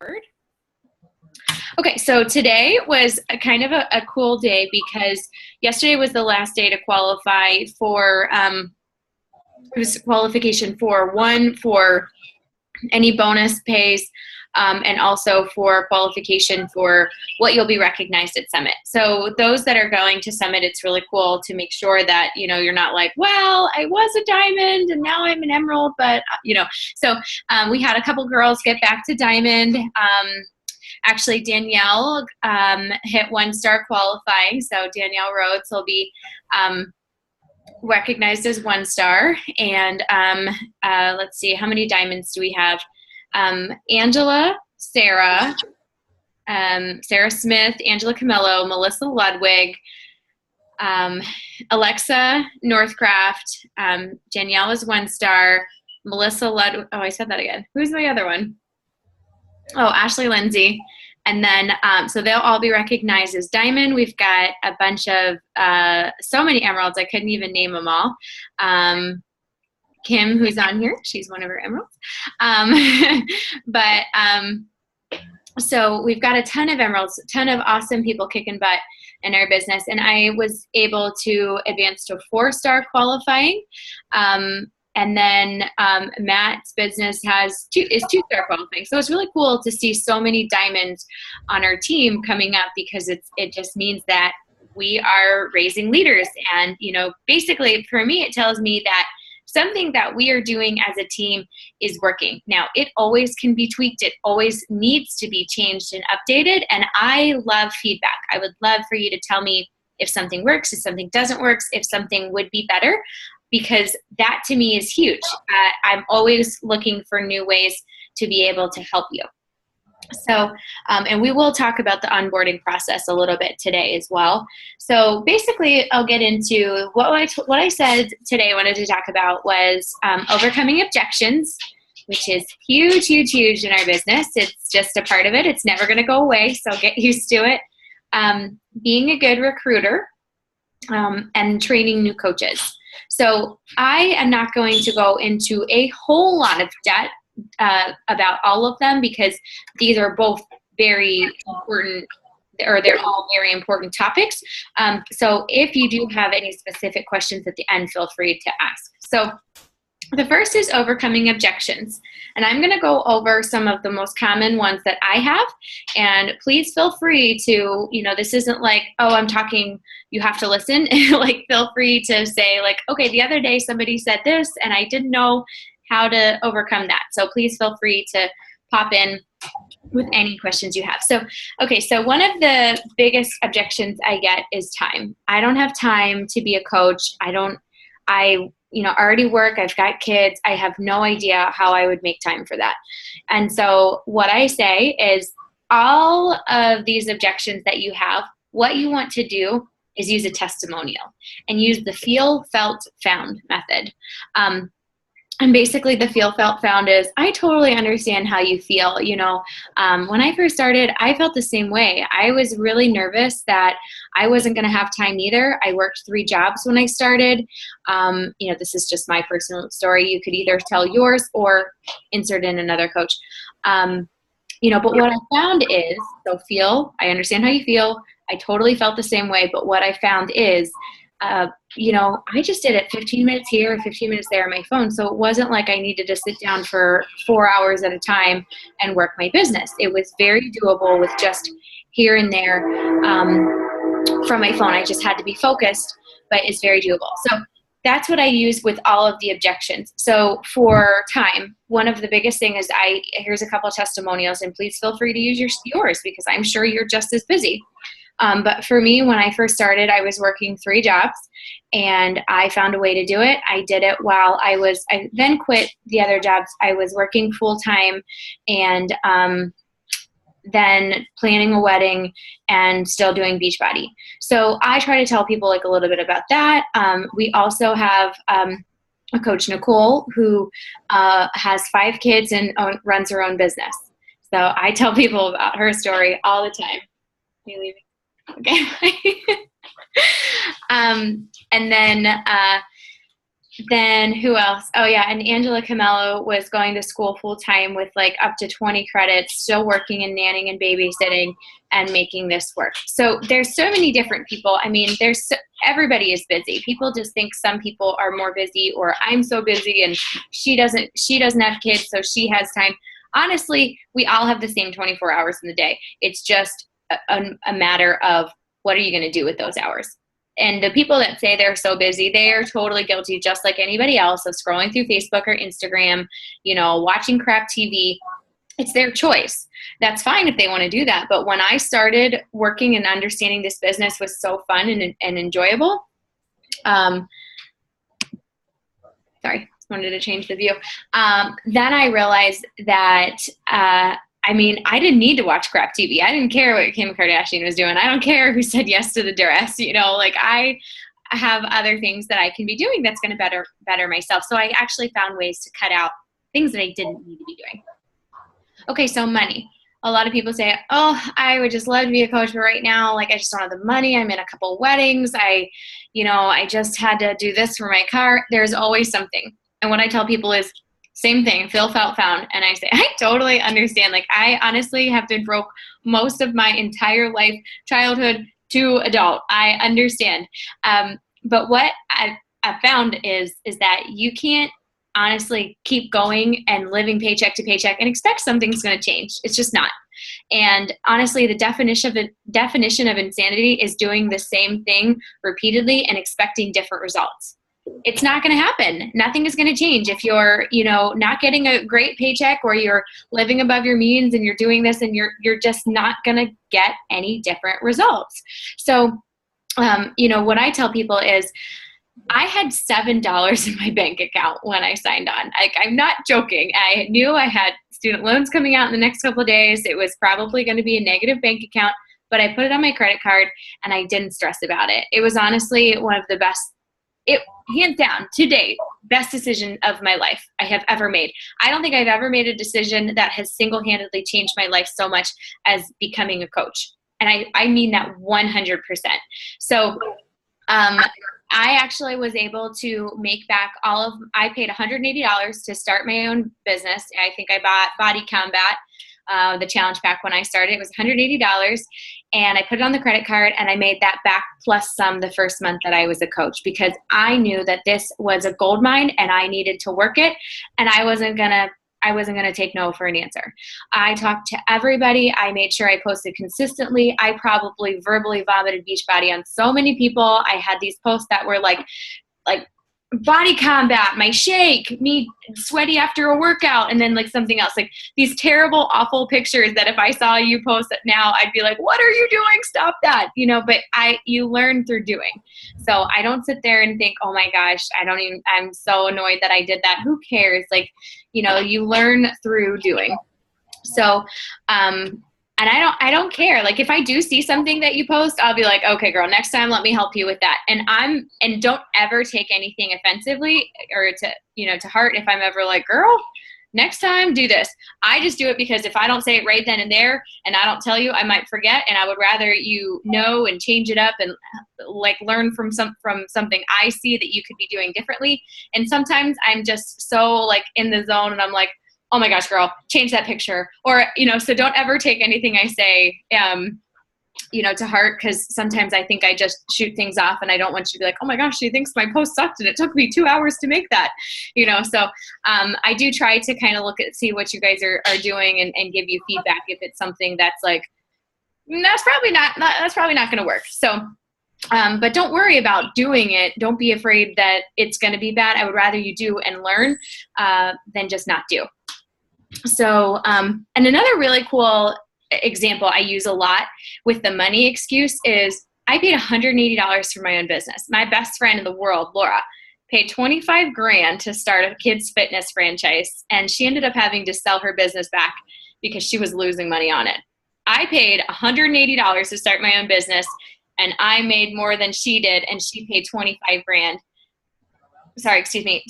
Word. Okay, so today was a kind of a cool day because yesterday was the last day to qualify for, it was qualification for any bonus pays, and also for qualification for what you'll be recognized at Summit. So those that are going to Summit, it's really cool to make sure that, you're not like, well, I was a diamond and now I'm an emerald, but, so we had a couple girls get back to diamond. Actually, Danielle hit 1-star qualifying, so Danielle Rhodes will be recognized as 1-star. And let's see, how many diamonds do we have? Angela, Sarah, Sarah Smith, Angela Camillo, Melissa Ludwig, Alexa Northcraft, Danielle is 1-star, Melissa Ludwig, oh, I said that again. Who's the other one? Oh, Ashley Lindsay. And then, so they'll all be recognized as diamond. We've got a bunch of, so many emeralds, I couldn't even name them all. Kim, who's on here, she's one of our emeralds. So we've got a ton of emeralds, a ton of awesome people kicking butt in our business. And I was able to advance to 4-star qualifying. And then Matt's business is 2-star qualifying. So it's really cool to see so many diamonds on our team coming up because it just means that we are raising leaders. And, basically for me, it tells me that something that we are doing as a team is working. Now, it always can be tweaked. It always needs to be changed and updated. And I love feedback. I would love for you to tell me if something works, if something doesn't work, if something would be better, because that to me is huge. I'm always looking for new ways to be able to help you. So, and we will talk about the onboarding process a little bit today as well. So basically, I'll get into what I said today I wanted to talk about was overcoming objections, which is huge, huge, huge in our business. It's just a part of it. It's never going to go away, so get used to it. Being a good recruiter, and training new coaches. So I am not going to go into a whole lot of depth about all of them because these are both very important, or they're all very important topics. So if you do have any specific questions at the end, feel free to ask. So the first is overcoming objections. And I'm going to go over some of the most common ones that I have. And please feel free to, this isn't like, oh, I'm talking, you have to listen. Like, feel free to say like, okay, the other day somebody said this and I didn't know how to overcome that. So please feel free to pop in with any questions you have. So, okay, so one of the biggest objections I get is time. I don't have time to be a coach. I already work, I've got kids, I have no idea how I would make time for that. And so what I say is all of these objections that you have, what you want to do is use a testimonial and use the feel, felt, found method. And basically the feel, felt, found is, I totally understand how you feel. When I first started, I felt the same way. I was really nervous that I wasn't going to have time either. I worked 3 jobs when I started. This is just my personal story. You could either tell yours or insert in another coach. But what I found is, so feel, I understand how you feel. I totally felt the same way. But what I found is, I just did it 15 minutes here, 15 minutes there on my phone. So it wasn't like I needed to sit down for 4 hours at a time and work my business. It was very doable with just here and there from my phone. I just had to be focused, but it's very doable. So that's what I use with all of the objections. So for time, one of the biggest thing is here's a couple of testimonials, and please feel free to use yours because I'm sure you're just as busy. But for me, when I first started, I was working 3 jobs and I found a way to do it. I did it while I then quit the other jobs. I was working full time and then planning a wedding and still doing Beachbody. So I try to tell people like a little bit about that. We also have a coach, Nicole, who has 5 kids and runs her own business. So I tell people about her story all the time. Are you leaving? Okay. And then then who else? Oh yeah, and Angela Camello was going to school full time with like up to 20 credits, still working in nannying and babysitting and making this work. So there's so many different people. I mean, everybody is busy. People just think some people are more busy, or I'm so busy and she doesn't have kids, so she has time. Honestly, we all have the same 24 hours in the day. It's just a matter of what are you going to do with those hours? And the people that say they're so busy, they are totally guilty, just like anybody else, of scrolling through Facebook or Instagram, watching crap TV. It's their choice. That's fine if they want to do that. But when I started working and understanding this business was so fun and enjoyable, sorry, wanted to change the view. Then I realized that, I didn't need to watch crap TV. I didn't care what Kim Kardashian was doing. I don't care who said yes to the dress. I have other things that I can be doing that's going to better myself. So I actually found ways to cut out things that I didn't need to be doing. Okay, so money. A lot of people say, oh, I would just love to be a coach, but right now, I just don't have the money. I'm in a couple weddings. I just had to do this for my car. There's always something. And what I tell people is, same thing, Phil felt found. And I say, I totally understand. I honestly have been broke most of my entire life, childhood to adult. I understand. But what I've found is that you can't honestly keep going and living paycheck to paycheck and expect something's going to change. It's just not. And honestly, the definition of insanity is doing the same thing repeatedly and expecting different results. It's not going to happen. Nothing is going to change if you're, not getting a great paycheck, or you're living above your means and you're doing this and you're just not going to get any different results. So, what I tell people is, I had $7 in my bank account when I signed on. I'm not joking. I knew I had student loans coming out in the next couple of days. It was probably going to be a negative bank account, but I put it on my credit card and I didn't stress about it. It was honestly one of the best, hands down, to date, best decision of my life I have ever made. I don't think I've ever made a decision that has single-handedly changed my life so much as becoming a coach. And I mean that 100%. So, I actually was able to make back I paid $180 to start my own business. I think I bought Body Combat, the challenge pack when I started. It was $180, and I put it on the credit card, and I made that back plus some the first month that I was a coach, because I knew that this was a gold mine and I needed to work it, and I wasn't gonna take no for an answer. I talked to everybody. I made sure I posted consistently. I probably verbally vomited Beachbody on so many people. I had these posts that were like Body Combat, my shake, me sweaty after a workout, and then something else, these terrible, awful pictures that if I saw you post it now, I'd be like, what are you doing? Stop that. But you learn through doing. So I don't sit there and think, oh my gosh, I'm so annoyed that I did that. Who cares? You learn through doing. So, and I don't care. If I do see something that you post, I'll be like, okay, girl, next time let me help you with that. And don't ever take anything offensively or to heart if I'm ever like, girl, next time do this. I just do it because if I don't say it right then and there and I don't tell you, I might forget, and I would rather you know and change it up and learn from something I see that you could be doing differently. And sometimes I'm just so in the zone and I'm like, oh my gosh, girl, change that picture. Or, so don't ever take anything I say, to heart, because sometimes I think I just shoot things off and I don't want you to be like, oh my gosh, she thinks my post sucked and it took me 2 hours to make that, So I do try to kind of see what you guys are doing and give you feedback if it's something that's that's probably not going to work. So, but don't worry about doing it. Don't be afraid that it's going to be bad. I would rather you do and learn than just not do. So, and another really cool example I use a lot with the money excuse is I paid $180 for my own business. My best friend in the world, Laura, paid $25,000 to start a kids fitness franchise, and she ended up having to sell her business back because she was losing money on it. I paid $180 to start my own business, and I made more than she did, and she paid $25,000.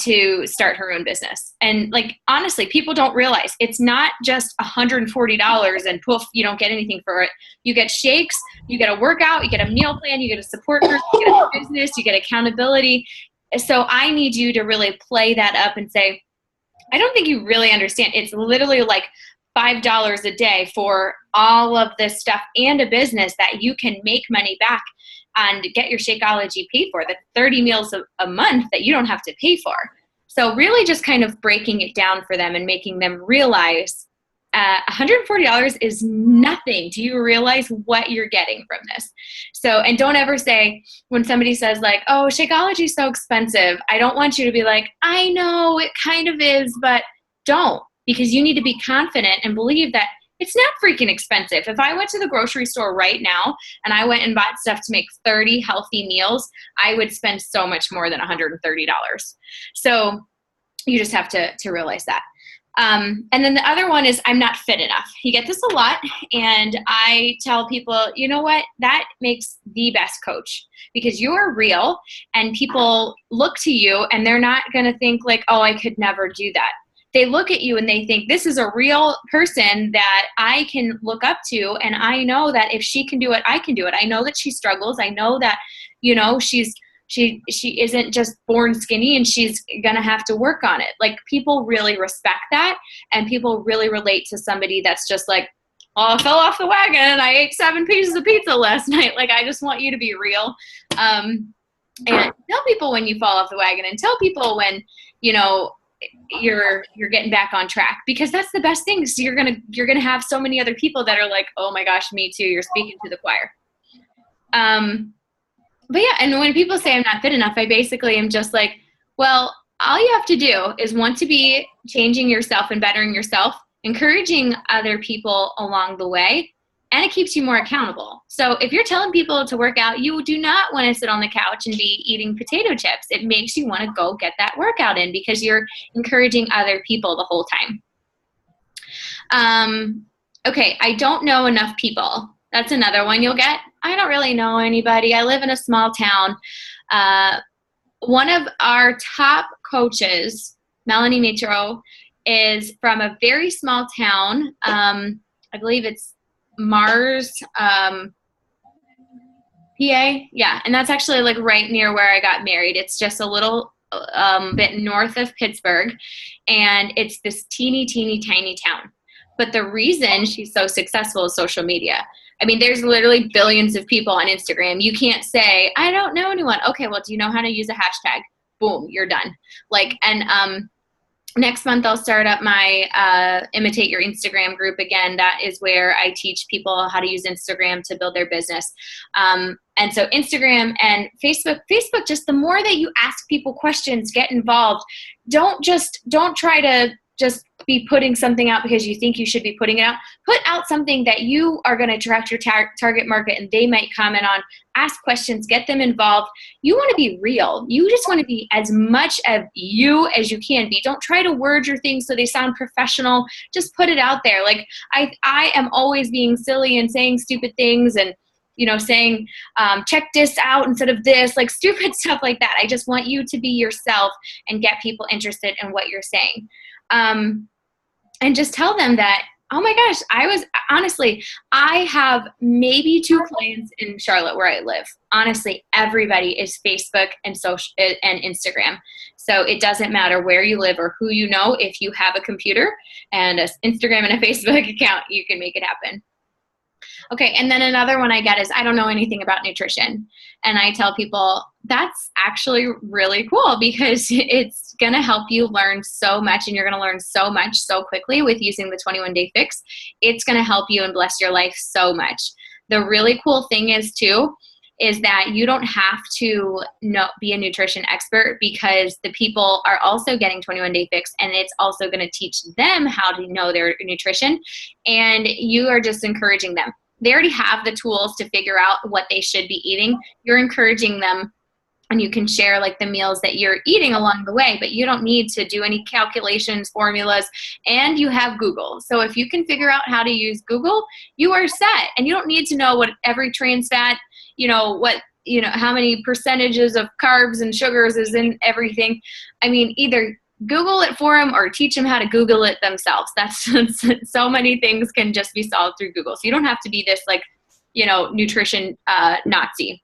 To start her own business. And honestly, people don't realize it's not just $140 and poof, you don't get anything for it. You get shakes, you get a workout, you get a meal plan, you get a support group, you get a business, you get accountability. So I need you to really play that up and say, I don't think you really understand. It's literally like $5 a day for all of this stuff and a business that you can make money back and get your Shakeology paid for. That's 30 meals a month that you don't have to pay for. So really just kind of breaking it down for them and making them realize $140 is nothing. Do you realize what you're getting from this? So, and don't ever say when somebody says like, oh, Shakeology is so expensive, I don't want you to be like, I know it kind of is, but don't, because you need to be confident and believe that it's not freaking expensive. If I went to the grocery store right now and I went and bought stuff to make 30 healthy meals, I would spend so much more than $130. So you just have to realize that. And then the other one is I'm not fit enough. You get this a lot. And I tell people, you know what? That makes the best coach, because you're real and people look to you and they're not going to think like, oh, I could never do that. They look at you and they think this is a real person that I can look up to. And I know that if she can do it, I can do it. I know that she struggles. I know that, you know, she isn't just born skinny and she's going to have to work on it. Like, people really respect that, and people really relate to somebody that's just like, oh, I fell off the wagon and I ate 7 pieces of pizza last night. Like, I just want you to be real. And tell people when you fall off the wagon, and tell people when, you know, you're getting back on track, because that's the best thing. So you're going to have so many other people that are like, oh my gosh, me too. You're speaking to the choir. But yeah, and when people say I'm not fit enough, I basically am just like, well, all you have to do is want to be changing yourself and bettering yourself, encouraging other people along the way, and it keeps you more accountable. So if you're telling people to work out, you do not want to sit on the couch and be eating potato chips. It makes you want to go get that workout in, because you're encouraging other people the whole time. Okay, I don't know enough people. That's another one you'll get. I don't really know anybody. I live in a small town. One of our top coaches, Melanie Mitro, is from a very small town. I believe it's Mars, PA. Yeah, and that's actually like right near where I got married. It's just a little bit north of Pittsburgh, and it's this teeny, teeny, tiny town. But the reason she's so successful is social media. I mean, there's literally billions of people on Instagram. You can't say, I don't know anyone. Okay, well, do you know how to use a hashtag? Boom, you're done. Like, and next month I'll start up my Imitate Your Instagram group again. That is where I teach people how to use Instagram to build their business. And so Instagram and Facebook, just the more that you ask people questions, get involved. Don't try to just be putting something out because you think you should be putting it out. Put out something that you are going to attract your target market and they might comment on. Ask questions, get them involved. You want to be real. You just want to be as much of you as you can be. Don't try to word your things so they sound professional. Just put it out there. Like, I am always being silly and saying stupid things and, you know, saying, check this out instead of this, like stupid stuff like that. I just want you to be yourself and get people interested in what you're saying. And just tell them that, oh my gosh, I have maybe 2 clients in Charlotte where I live. Honestly, everybody is Facebook and social and Instagram. So it doesn't matter where you live or who you know. If you have a computer and an Instagram and a Facebook account, you can make it happen. Okay, and then another one I get is I don't know anything about nutrition. And I tell people that's actually really cool, because it's going to help you learn so much, and you're going to learn so much so quickly with using the 21-day fix. It's going to help you and bless your life so much. The really cool thing is that you don't have to be a nutrition expert, because the people are also getting 21-day fix, and it's also going to teach them how to know their nutrition, and you are just encouraging them. They already have the tools to figure out what they should be eating. You're encouraging them, and you can share like the meals that you're eating along the way, but you don't need to do any calculations, formulas, and you have Google. So if you can figure out how to use Google, you are set, and you don't need to know what every trans fat, how many percentages of carbs and sugars is in everything. I mean, either Google it for them or teach them how to Google it themselves. That's so many things can just be solved through Google. So you don't have to be this nutrition Nazi.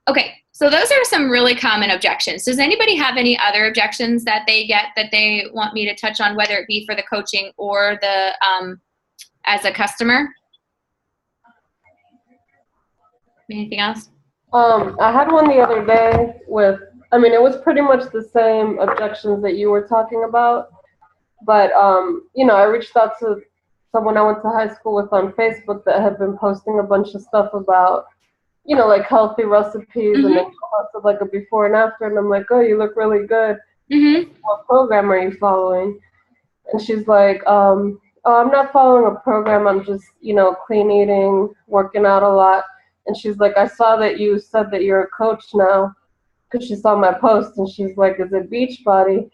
Okay, So those are some really common objections. Does anybody have any other objections that they get that they want me to touch on, whether it be for the coaching or the as a customer? Anything else? I had one the other day with, I mean, it was pretty much the same objections that you were talking about, but, you know, I reached out to someone I went to high school with on Facebook that had been posting a bunch of stuff about, you know, like healthy recipes, and then posted like a before and after, and I'm like, oh, you look really good. What program are you following? And she's like, oh, I'm not following a program. I'm just, you know, clean eating, working out a lot. And she's like, I saw that you said that you're a coach now, because she saw my post, and she's like, is it Beachbody?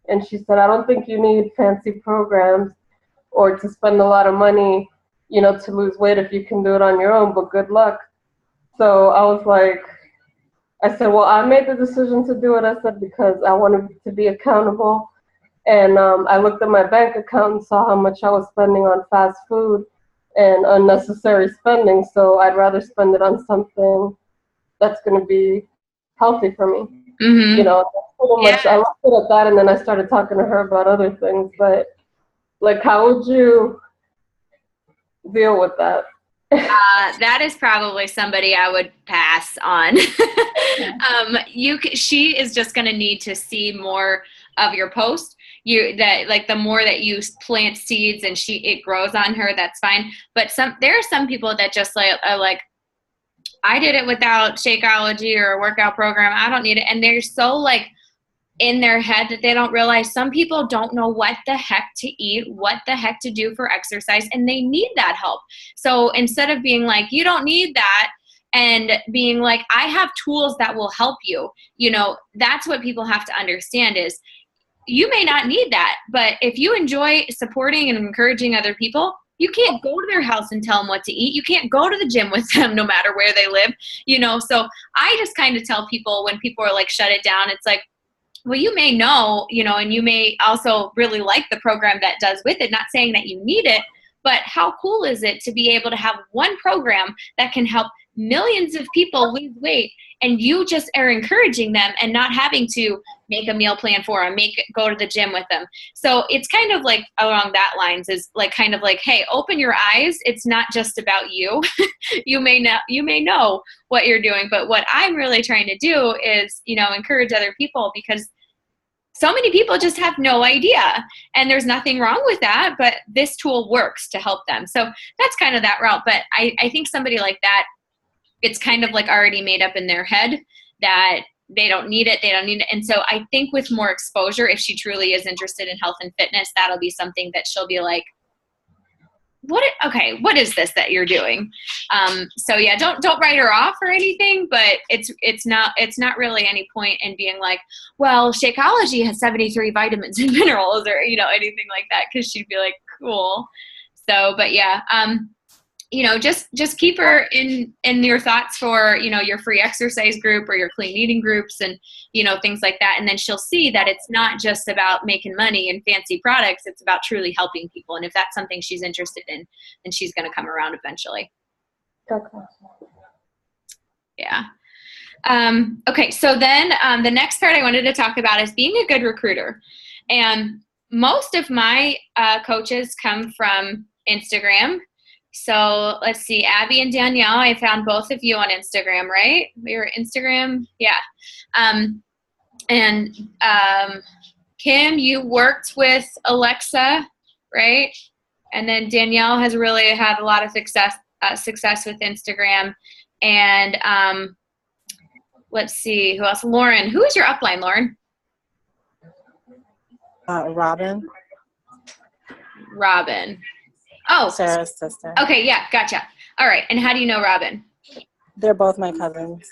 And she said, I don't think you need fancy programs or to spend a lot of money, you know, to lose weight if you can do it on your own, but good luck. So I was like, I said, well, I made the decision to do it, I said, because I wanted to be accountable. And I looked at my bank account and saw how much I was spending on fast food and unnecessary spending. So I'd rather spend it on something that's going to be healthy for me. You know, pretty much. I left it at that, and then I started talking to her about other things. But like, how would you deal with that? That is probably somebody I would pass on. She is just going to need to see more of your post. The more that you plant seeds and it grows on her, that's fine. But there are some people that just are like, I did it without Shakeology or a workout program. I don't need it. And they're so like in their head that they don't realize some people don't know what the heck to eat, what the heck to do for exercise, and they need that help. So instead of being like, you don't need that, and being like, I have tools that will help you, you know, that's what people have to understand is you may not need that, but if you enjoy supporting and encouraging other people, you can't go to their house and tell them what to eat. You can't go to the gym with them no matter where they live, you know? So I just kind of tell people when people are like, shut it down, it's like, well, you may know, you know, and you may also really like the program that does with it, not saying that you need it, but how cool is it to be able to have one program that can help millions of people lose weight, and you just are encouraging them and not having to make a meal plan for them, go to the gym with them. So it's kind of like along that lines is like kind of like, hey, open your eyes. It's not just about you. You may know what you're doing, but what I'm really trying to do is, you know, encourage other people, because so many people just have no idea, and there's nothing wrong with that, but this tool works to help them. So that's kind of that route. But I think somebody like that, it's kind of like already made up in their head that they don't need it. And so I think with more exposure, if she truly is interested in health and fitness, that'll be something that she'll be like, what is this that you're doing? So yeah, don't write her off or anything, but it's not really any point in being like, well, Shakeology has 73 vitamins and minerals, or, you know, anything like that. 'Cause she'd be like, cool. So, but yeah, you know, just keep her in your thoughts for, you know, your free exercise group or your clean eating groups and, you know, things like that. And then she'll see that it's not just about making money and fancy products. It's about truly helping people. And if that's something she's interested in, then she's going to come around eventually. Okay. Yeah. Okay. So then the next part I wanted to talk about is being a good recruiter. And most of my coaches come from Instagram. So let's see, Abby and Danielle, I found both of you on Instagram, right? Your Instagram? Yeah. And Kim, you worked with Alexa, right? And then Danielle has really had a lot of success with Instagram. And let's see, who else? Lauren, who is your upline, Lauren? Robin. Oh, Sarah's sister. Okay, yeah, gotcha. All right, and how do you know Robin? They're both my cousins.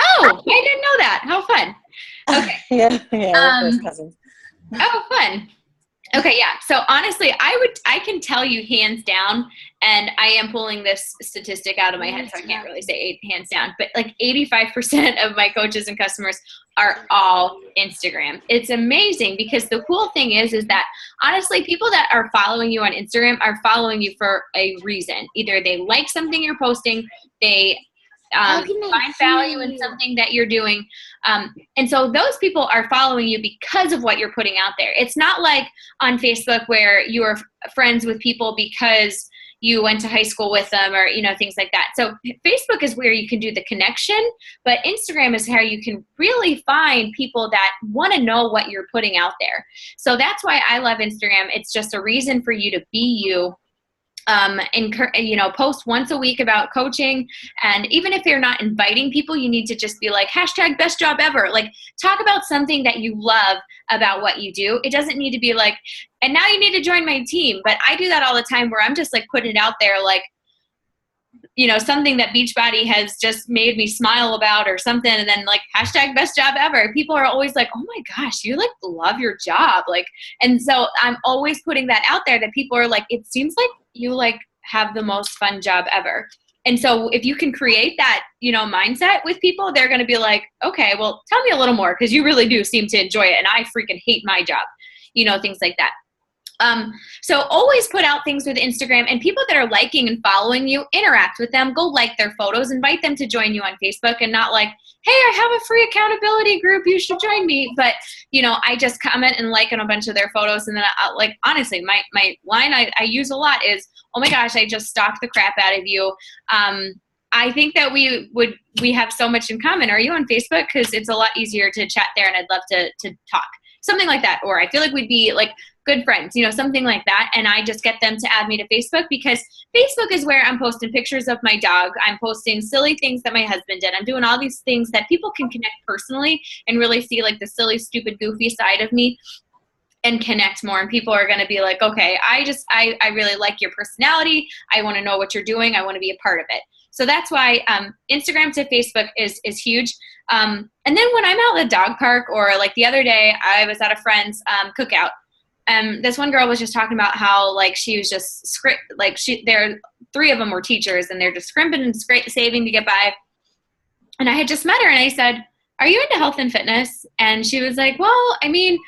Oh, I didn't know that. How fun. Okay. yeah, we're first cousins. Oh, fun. Okay, yeah. So honestly, I can tell you hands down, and I am pulling this statistic out of my head, so I can't really say hands down, but like 85% of my coaches and customers are all Instagram. It's amazing because the cool thing is that honestly, people that are following you on Instagram are following you for a reason. Either they like something you're posting, they find value in something that you're doing. And so those people are following you because of what you're putting out there. It's not like on Facebook where you are friends with people because you went to high school with them or, things like that. So Facebook is where you can do the connection, but Instagram is how you can really find people that want to know what you're putting out there. So that's why I love Instagram. It's just a reason for you to be you. Post once a week about coaching. And even if you're not inviting people, you need to just be like, hashtag best job ever. Like, talk about something that you love about what you do. It doesn't need to be like, and now you need to join my team. But I do that all the time where I'm just like putting it out there, like, something that Beachbody has just made me smile about or something. And then like hashtag best job ever. People are always like, oh my gosh, you like love your job. Like, and so I'm always putting that out there that people are like, it seems like you like have the most fun job ever. And so if you can create that, mindset with people, they're going to be like, okay, well, tell me a little more, because you really do seem to enjoy it. And I freaking hate my job, things like that. So always put out things with Instagram, and people that are liking and following you, interact with them, go like their photos, invite them to join you on Facebook, and not like, hey, I have a free accountability group, you should join me. But, I just comment and like on a bunch of their photos. And then honestly, my line I use a lot is, oh my gosh, I just stalked the crap out of you. I think that we have so much in common. Are you on Facebook? Because it's a lot easier to chat there, and I'd love to talk. Something like that. Or I feel like we'd be like good friends, something like that. And I just get them to add me to Facebook, because Facebook is where I'm posting pictures of my dog. I'm posting silly things that my husband did. I'm doing all these things that people can connect personally and really see like the silly, stupid, goofy side of me and connect more. And people are going to be like, okay, I really like your personality. I want to know what you're doing. I want to be a part of it. So that's why Instagram to Facebook is huge. And then when I'm out at the dog park, or like the other day, I was at a friend's cookout. This one girl was just talking about how like she was just three of them were teachers, and they're just scrimping and saving to get by. And I had just met her, and I said, "Are you into health and fitness?" And she was like, "Well, I mean,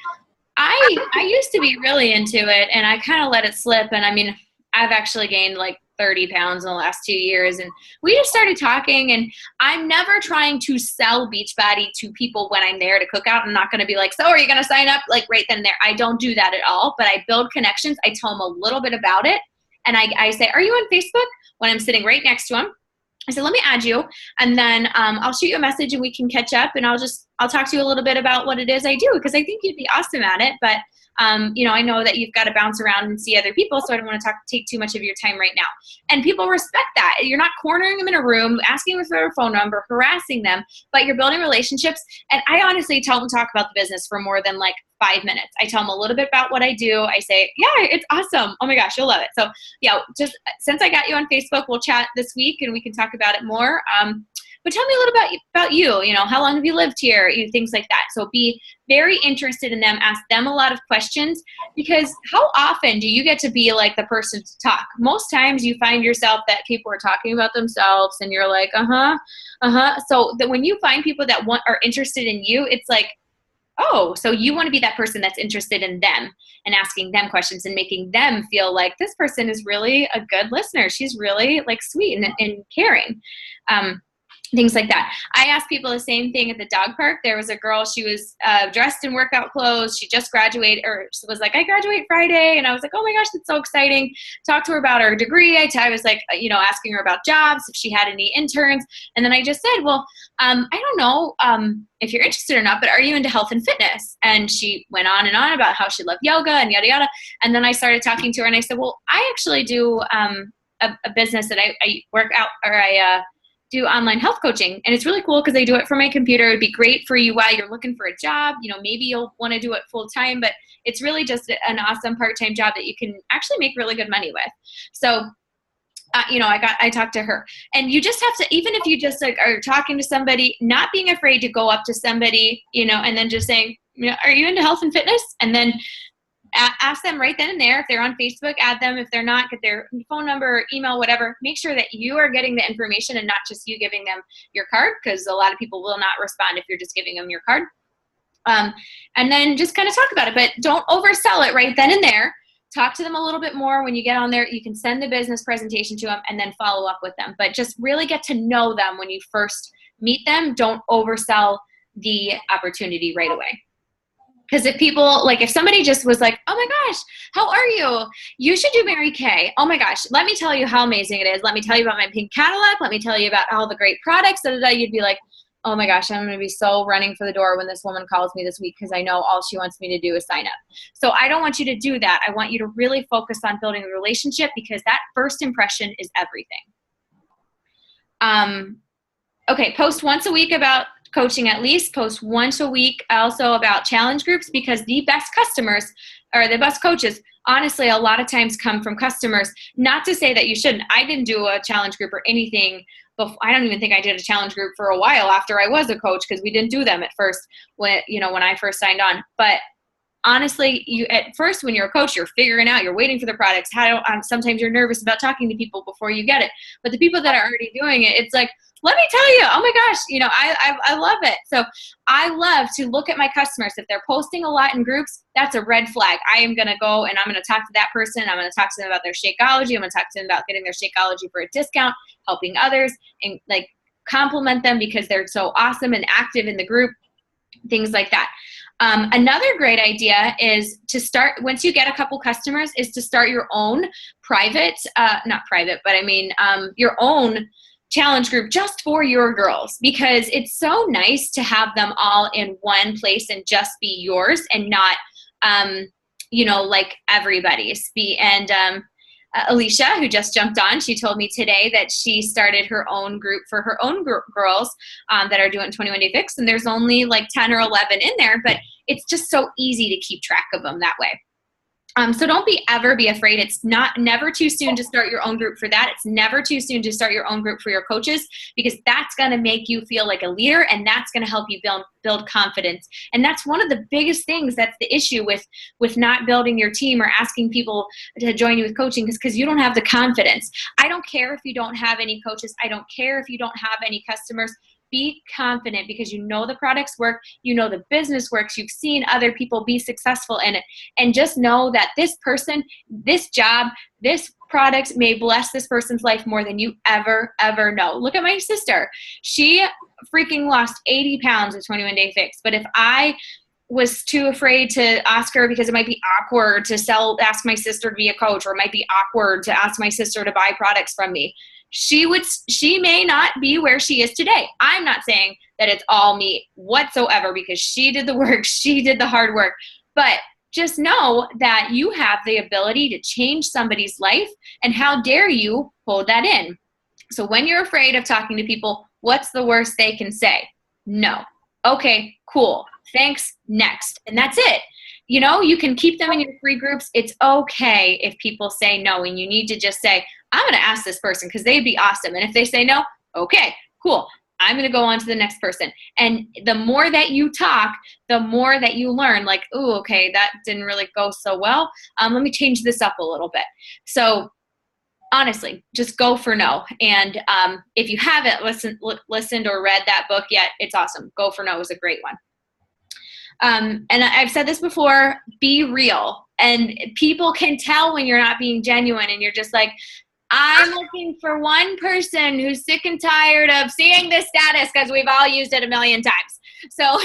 I used to be really into it, and I kind of let it slip. And I mean, I've actually gained like 30 pounds in the last 2 years." And we just started talking, and I'm never trying to sell Beachbody to people when I'm there to cook out. I'm not going to be like, so are you going to sign up? Like right then and there. I don't do that at all, but I build connections. I tell them a little bit about it. And I say, are you on Facebook? When I'm sitting right next to them, I said, let me add you. And then I'll shoot you a message, and we can catch up, and I'll talk to you a little bit about what it is I do, because I think you'd be awesome at it. But I know that you've got to bounce around and see other people, so I don't want to take too much of your time right now. And people respect that. You're not cornering them in a room, asking for their phone number, harassing them, but you're building relationships. And I honestly tell them to talk about the business for more than like 5 minutes. I tell them a little bit about what I do. I say, yeah, it's awesome. Oh my gosh, you'll love it. So yeah, just since I got you on Facebook, we'll chat this week and we can talk about it more. But tell me a little about you, how long have you lived here, things like that. So be very interested in them, ask them a lot of questions, because how often do you get to be like the person to talk? Most times you find yourself that people are talking about themselves, and you're like, So that when you find people that are interested in you, it's like, oh, so you want to be that person that's interested in them and asking them questions and making them feel like this person is really a good listener. She's really like sweet and caring. Things like that. I asked people the same thing at the dog park. There was a girl, she was dressed in workout clothes. She just graduated, or was like, I graduate Friday. And I was like, oh my gosh, that's so exciting. Talked to her about her degree. I was like, asking her about jobs, if she had any interns. And then I just said, well, I don't know if you're interested or not, but are you into health and fitness? And she went on and on about how she loved yoga and yada, yada. And then I started talking to her, and I said, well, I actually do a business that I work out, or I do online health coaching. And it's really cool because I do it from my computer. It'd be great for you while you're looking for a job. Maybe you'll want to do it full time, but it's really just an awesome part-time job that you can actually make really good money with. So, I talked to her, and you just have to, even if you just like are talking to somebody, not being afraid to go up to somebody, and then just saying, are you into health and fitness? And then ask them right then and there. If they're on Facebook, add them. If they're not, get their phone number or email, whatever. Make sure that you are getting the information and not just you giving them your card, because a lot of people will not respond if you're just giving them your card. And then just kind of talk about it, but don't oversell it right then and there. talk to them a little bit more when you get on there. You can send the business presentation to them and then follow up with them. But just really get to know them when you first meet them. Don't oversell the opportunity right away. Because if somebody just was like, oh my gosh, how are you? You should do Mary Kay. Oh my gosh, let me tell you how amazing it is. Let me tell you about my pink Cadillac. Let me tell you about all the great products. You'd be like, oh my gosh, I'm going to be so running for the door when this woman calls me this week because I know all she wants me to do is sign up. So I don't want you to do that. I want you to really focus on building a relationship because that first impression is everything. Okay, post once a week about coaching at least. Post once a week also about challenge groups because the best customers or the best coaches, honestly, a lot of times come from customers. Not to say that you shouldn't. I didn't do a challenge group or anything. I don't even think I did a challenge group for a while after I was a coach because we didn't do them at first when I first signed on. But honestly, at first when you're a coach, you're figuring out, you're waiting for the products. Sometimes you're nervous about talking to people before you get it. But the people that are already doing it, it's like, let me tell you, oh my gosh, I love it. So I love to look at my customers. If they're posting a lot in groups, that's a red flag. I am going to go and I'm going to talk to that person. I'm going to talk to them about their Shakeology. I'm going to talk to them about getting their Shakeology for a discount, helping others, and compliment them because they're so awesome and active in the group, things like that. Another great idea is to start, once you get a couple customers, is to start your own your own challenge group just for your girls, because it's so nice to have them all in one place and just be yours and not, everybody's. Alicia, who just jumped on, she told me today that she started her own group for her own girls that are doing 21 Day Fix, and there's only 10 or 11 in there, but it's just so easy to keep track of them that way. So don't ever be afraid. It's never too soon to start your own group for that. It's never too soon to start your own group for your coaches, because that's going to make you feel like a leader, and that's going to help you build confidence. And that's one of the biggest things that's the issue with not building your team or asking people to join you with coaching, because you don't have the confidence. I don't care if you don't have any coaches. I don't care if you don't have any customers. Be confident because you know the products work, you know the business works, you've seen other people be successful in it, and just know that this person, this job, this product may bless this person's life more than you ever know. Look at my sister. She freaking lost 80 pounds with 21 Day Fix, but if I was too afraid to ask her because it might be awkward to ask my sister to be a coach, or it might be awkward to ask my sister to buy products from me, she may not be where she is today. I'm not saying that it's all me whatsoever, because she did the work, she did the hard work, but just know that you have the ability to change somebody's life, and how dare you hold that in. So when you're afraid of talking to people, what's the worst they can say? No. Okay, cool. Thanks. Next. And that's it. You can keep them in your free groups. It's okay if people say no, and you need to just say, I'm going to ask this person because they'd be awesome. And if they say no, okay, cool. I'm going to go on to the next person. And the more that you talk, the more that you learn, oh, okay, that didn't really go so well. Let me change this up a little bit. So honestly, just go for no. And if you haven't listened or read that book yet, it's awesome. Go for No is a great one. And I've said this before, be real. And people can tell when you're not being genuine, and you're just like, I'm looking for one person who's sick and tired of seeing this status because we've all used it a million times. So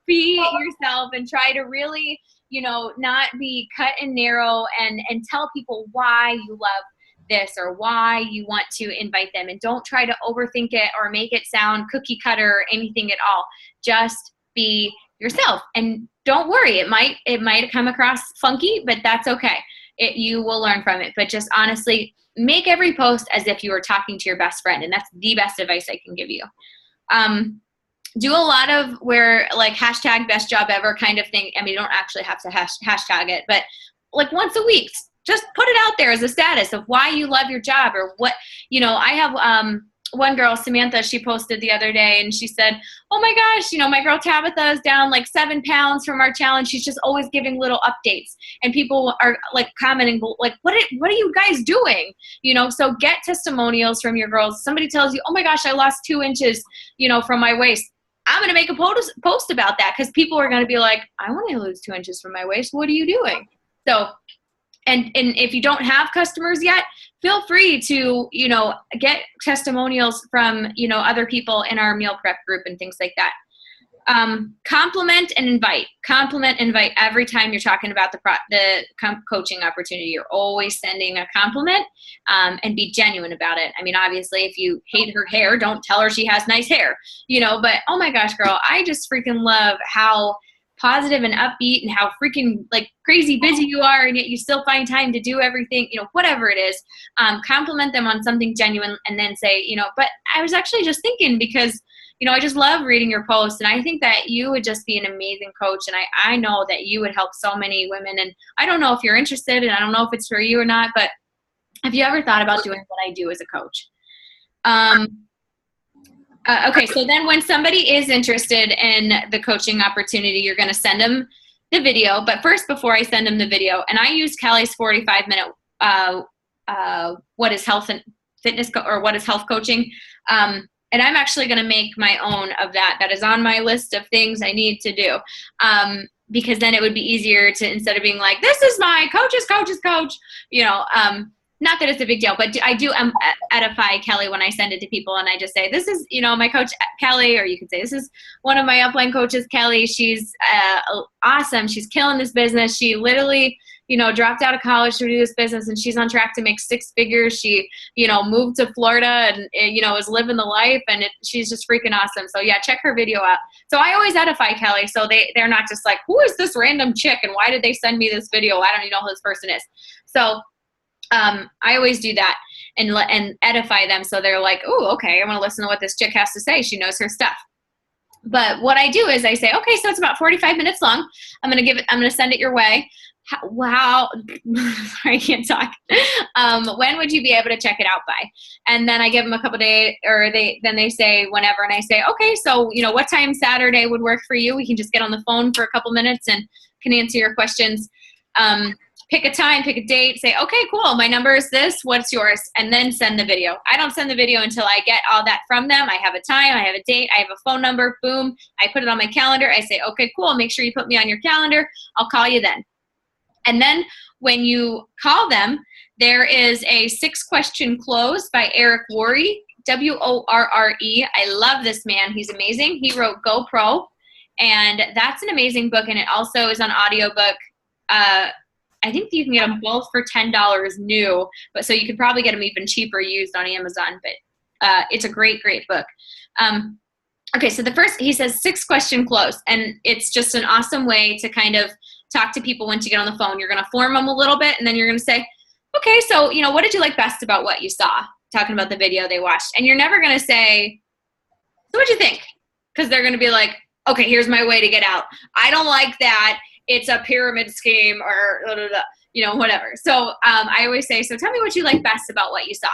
be yourself and try to really, not be cut and narrow, and tell people why you love this or why you want to invite them. And don't try to overthink it or make it sound cookie cutter or anything at all. Just be yourself, and don't worry. It might come across funky, but that's okay. You will learn from it. But just honestly, make every post as if you were talking to your best friend, and that's the best advice I can give you. Do a lot of where hashtag best job ever kind of thing. I mean, you don't actually have to hashtag it, but once a week, just put it out there as a status of why you love your job, or what, I have one girl, Samantha, she posted the other day, and she said, oh my gosh, my girl Tabitha is down 7 pounds from our challenge. She's just always giving little updates, and people are commenting, what are you guys doing? So get testimonials from your girls. Somebody tells you, oh my gosh, I lost 2 inches, from my waist. I'm going to make a post about that, because people are going to be like, I want to lose 2 inches from my waist. What are you doing? So, and if you don't have customers yet, feel free to, get testimonials from, other people in our meal prep group and things like that. Compliment and invite. Compliment and invite every time you're talking about the coaching opportunity. You're always sending a compliment, and be genuine about it. I mean, obviously, if you hate her hair, don't tell her she has nice hair, but oh my gosh, girl, I just freaking love how positive and upbeat and how freaking like crazy busy you are, and yet you still find time to do everything, whatever it is. Compliment them on something genuine, and then say, but I was actually just thinking, because I just love reading your posts, and I think that you would just be an amazing coach, and I know that you would help so many women, and I don't know if you're interested, and I don't know if it's for you or not, but have you ever thought about doing what I do as a coach? Okay, so then when somebody is interested in the coaching opportunity, you're going to send them the video. But first, before I send them the video, and I use Kelly's 45-minute what is health and fitness or what is health coaching. And I'm actually going to make my own of that. That is on my list of things I need to do. Because then it would be easier to, instead of being like, this is my coach's coach, not that it's a big deal, but I do edify Kelly when I send it to people, and I just say, this is, my coach Kelly, or you could say, this is one of my upline coaches, Kelly. She's awesome. She's killing this business. She literally, dropped out of college to do this business, and she's on track to make 6 figures. She, moved to Florida and, is living the life, and she's just freaking awesome. So yeah, check her video out. So I always edify Kelly. So they're not just like, who is this random chick, and why did they send me this video? I don't even know who this person is. So I always do that and edify them. So they're like, oh, okay, I want to listen to what this chick has to say. She knows her stuff. But what I do is I say, okay, so it's about 45 minutes long. I'm going to send it your way. Wow. Sorry, I can't talk. When would you be able to check it out by? And then I give them a couple days, or then they say whenever, and I say, okay, so, what time Saturday would work for you? We can just get on the phone for a couple minutes and can answer your questions. Pick a time, pick a date, say, okay, cool, my number is this, what's yours? And then send the video. I don't send the video until I get all that from them. I have a time, I have a date, I have a phone number, boom. I put it on my calendar. I say, okay, cool, make sure you put me on your calendar. I'll call you then. And then when you call them, there is a 6-question close by Eric Worre, W-O-R-R-E. I love this man. He's amazing. He wrote GoPro, and that's an amazing book, and it also is on audiobook. I think you can get them both for $10 new, but so you could probably get them even cheaper used on Amazon, but it's a great, great book. Okay, so the first, he says 6-question close, and it's just an awesome way to kind of talk to people once you get on the phone. You're going to form them a little bit, and then you're going to say, okay, so, what did you like best about what you saw? Talking about the video they watched. And you're never going to say, so what'd you think? Because they're going to be like, okay, here's my way to get out. I don't like that. It's a pyramid scheme, or whatever. So I always say, so tell me what you like best about what you saw.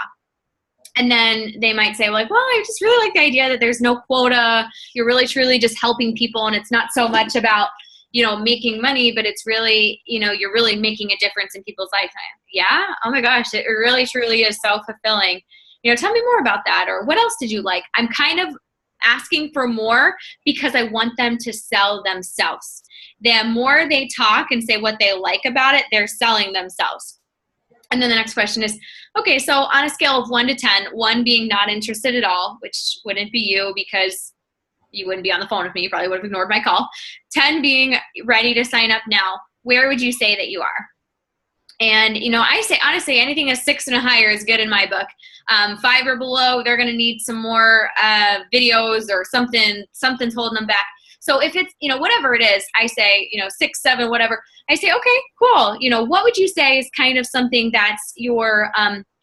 And then they might say, like, well, I just really like the idea that there's no quota. You're really, truly just helping people, and it's not so much about, making money, but it's really, you're really making a difference in people's lifetime. Yeah? Oh my gosh, it really, truly is so fulfilling. Tell me more about that, or what else did you like? I'm kind of asking for more because I want them to sell themselves. The more they talk and say what they like about it, they're selling themselves. And then the next question is, okay, so on a scale of 1 to 10, 1 being not interested at all, which wouldn't be you because you wouldn't be on the phone with me, you probably would have ignored my call. 10 being ready to sign up now, where would you say that you are? And, I say, honestly, anything a 6 and higher is good in my book. 5 or below, they're going to need some more videos or something's holding them back. So if it's, whatever it is, I say, 6, 7, whatever. I say, okay, cool. What would you say is kind of something that's your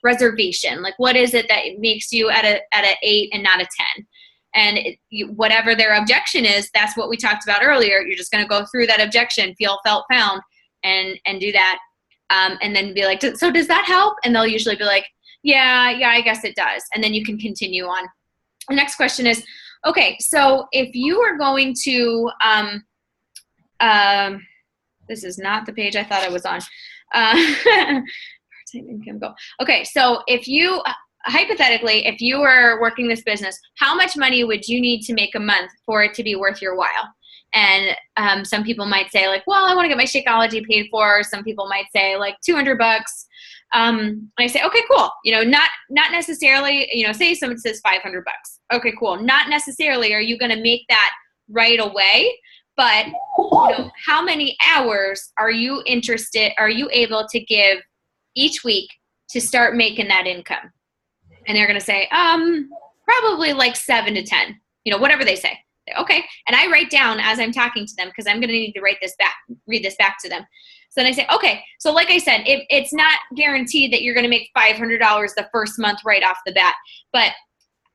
reservation? Like, what is it that makes you at a 8 and not a 10? And whatever their objection is, that's what we talked about earlier. You're just going to go through that objection, feel, felt, found, and do that. And then be like, so does that help? And they'll usually be like, yeah, I guess it does. And then you can continue on. The next question is, okay, so if you are going to, this is not the page I thought I was on. Okay, so if you, hypothetically, if you were working this business, how much money would you need to make a month for it to be worth your while? And some people might say like, well, I want to get my Shakeology paid for. Some people might say like $200. I say, okay, cool. Not necessarily, say someone says $500. Okay, cool. Not necessarily are you going to make that right away, but how many hours are you able to give each week to start making that income? And they're going to say, probably like 7 to 10, whatever they say. Okay. And I write down as I'm talking to them, because I'm going to need to read this back to them. So then I say, okay, so like I said, it's not guaranteed that you're going to make $500 the first month right off the bat, but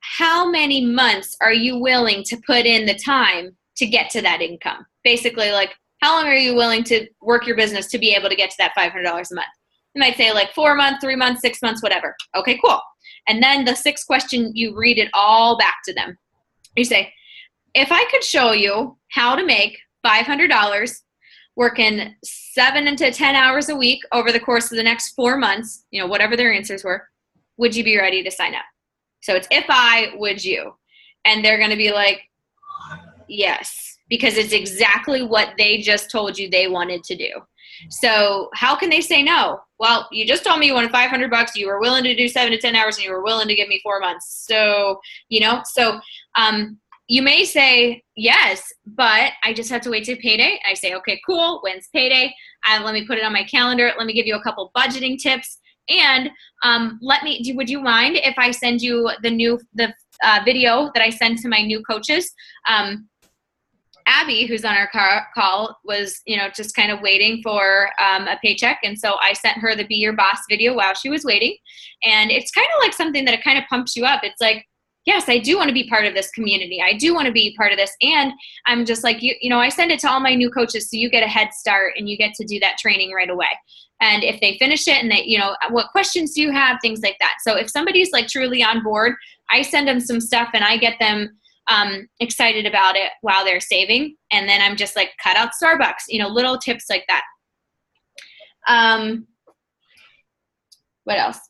how many months are you willing to put in the time to get to that income? Basically, like, how long are you willing to work your business to be able to get to that $500 a month? You might say like 4 months, 3 months, 6 months, whatever. Okay, cool. And then the sixth question, you read it all back to them. You say, if I could show you how to make $500 working 7 to 10 hours a week over the course of the next 4 months, whatever their answers were, would you be ready to sign up? So it's would you? And they're going to be like, yes, because it's exactly what they just told you they wanted to do. So how can they say no? Well, you just told me you wanted $500. You were willing to do 7 to 10 hours and you were willing to give me 4 months. So, you may say yes, but I just have to wait till payday. I say, okay, cool. When's payday? Let me put it on my calendar. Let me give you a couple budgeting tips. And would you mind if I send you the video that I send to my new coaches? Abby, who's on our call, was, just kind of waiting for a paycheck. And so I sent her the Be Your Boss video while she was waiting. And it's kind of like something that it kind of pumps you up. It's like, yes, I do want to be part of this community. I do want to be part of this. And I'm just like, I send it to all my new coaches so you get a head start and you get to do that training right away. And if they finish it and they, what questions do you have? Things like that. So if somebody's like truly on board, I send them some stuff and I get them excited about it while they're saving. And then I'm just like, cut out Starbucks, little tips like that. What else?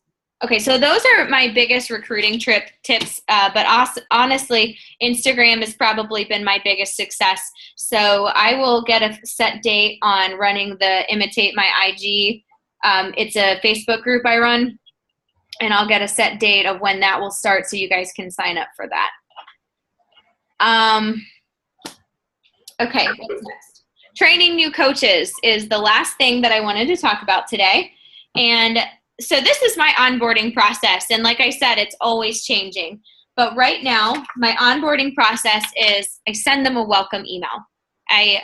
Okay, so those are my biggest recruiting tips, but honestly, Instagram has probably been my biggest success. So I will get a set date on running the Imitate My IG. It's a Facebook group I run, and I'll get a set date of when that will start so you guys can sign up for that. Okay, what's next? Training new coaches is the last thing that I wanted to talk about today. And so this is my onboarding process. And like I said, it's always changing. But right now, my onboarding process is I send them a welcome email. I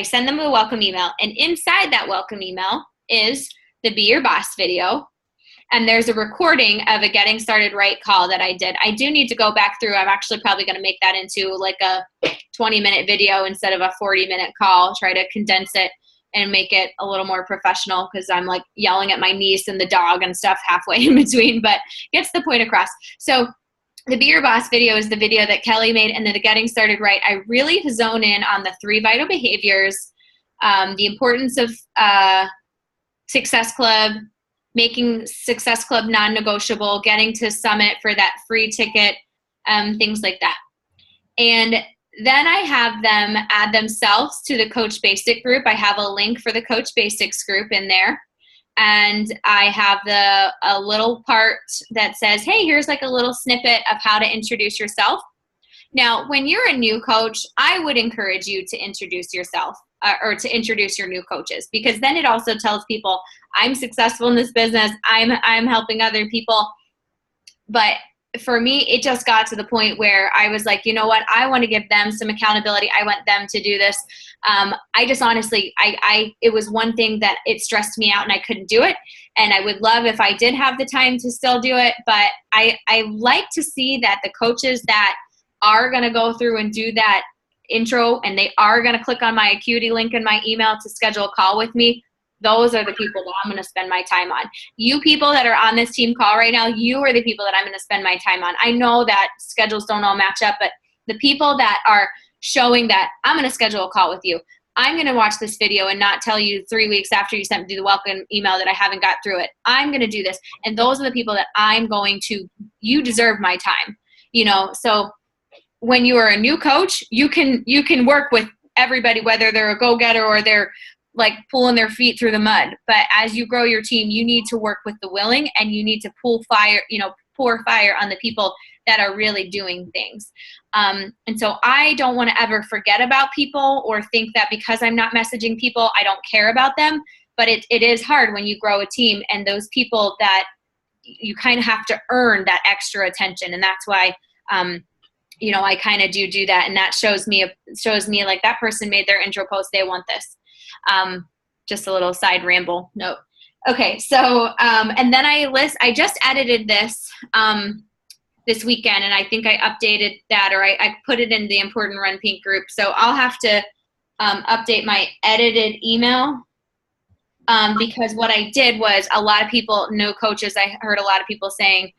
send them a welcome email. And inside that welcome email is the Be Your Boss video. And there's a recording of a Getting Started Right call that I did. I do need to go back through. I'm actually probably going to make that into like a 20-minute video instead of a 40-minute call, try to condense it and make it a little more professional, because I'm like yelling at my niece and the dog and stuff halfway in between, but gets the point across. So the Be Your Boss video is the video that Kelly made, and then the Getting Started Right, I really zone in on the 3 vital behaviors, the importance of Success Club, making Success Club non-negotiable, getting to Summit for that free ticket, things like that. And then I have them add themselves to the Coach Basic group. I have a link for the Coach Basics group in there. And I have a little part that says, hey, here's like a little snippet of how to introduce yourself. Now, when you're a new coach, I would encourage you to introduce yourself or to introduce your new coaches, because then it also tells people I'm successful in this business. I'm helping other people. But for me, it just got to the point where I was like, you know what? I want to give them some accountability. I want them to do this. I just honestly, it was one thing that it stressed me out and I couldn't do it. And I would love if I did have the time to still do it. But I like to see that the coaches that are going to go through and do that intro and they are going to click on my Acuity link in my email to schedule a call with me, those are the people that I'm going to spend my time on. You people that are on this team call right now, you are the people that I'm going to spend my time on. I know that schedules don't all match up, but the people that are showing that I'm going to schedule a call with you, I'm going to watch this video and not tell you 3 weeks after you sent me the welcome email that I haven't got through it. I'm going to do this. And those are the people that I'm going to, you deserve my time, you know? So when you are a new coach, you can work with everybody, whether they're a go-getter or they're like pulling their feet through the mud. But as you grow your team, you need to work with the willing, and you need to pour fire on the people that are really doing things. And so I don't want to ever forget about people or think that because I'm not messaging people, I don't care about them. But it is hard when you grow a team, and those people that you kind of have to earn that extra attention. And that's why, I kind of do that. And that shows me like that person made their intro post. They want this. Just a little side ramble note. Okay. So, and then I just edited this, this weekend, and I think I updated that, or I put it in the Important Run Pink group. So I'll have to, update my edited email. Because what I did was a lot of people, new coaches, I heard a lot of people saying,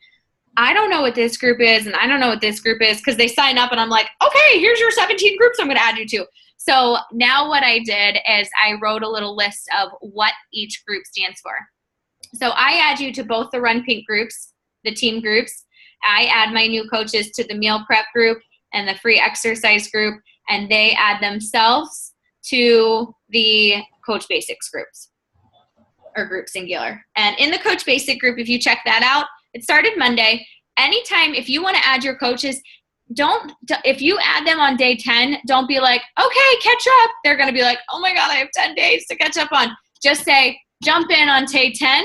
I don't know what this group is, and I don't know what this group is, because they sign up and I'm like, okay, here's your 17 groups I'm going to add you to. So now what I did is I wrote a little list of what each group stands for. So I add you to both the Run Pink groups, the team groups. I add my new coaches to the meal prep group and the free exercise group, and they add themselves to the Coach Basics groups, or group singular. And in the Coach Basic group, if you check that out, it started Monday. Anytime, if you want to add your coaches, if you add them on day 10, don't be like, okay, catch up. They're going to be like, oh my God, I have 10 days to catch up on. Just say, jump in on day 10.